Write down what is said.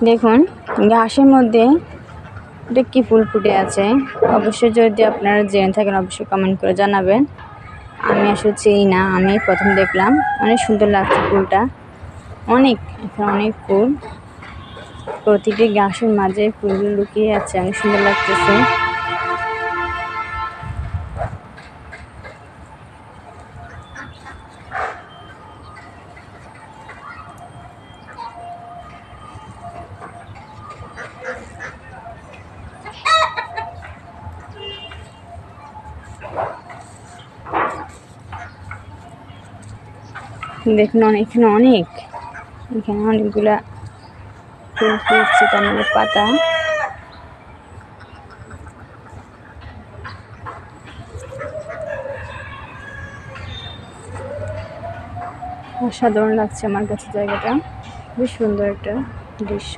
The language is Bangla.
দেখুন ঘাসের মধ্যে এটা কি ফুল ফুটে আছে। অবশ্যই যদি আপনারা জেনে থাকেন অবশ্যই কমেন্ট করে জানাবেন। আমি আসলে চিনি না, আমি প্রথম দেখলাম। অনেক সুন্দর লাগছে ফুলটা, এখানে অনেক ফুল, প্রতিটি ঘাসের মাঝে ফুলগুলো লুকিয়ে আছে, অনেক সুন্দর লাগতেছে। দেখুন এখানে অনেকগুলা ফুল ফুটছে, তার মধ্যে পাতা। অসাধারণ লাগছে আমার কাছে জায়গাটা, বেশ সুন্দর একটা দৃশ্য।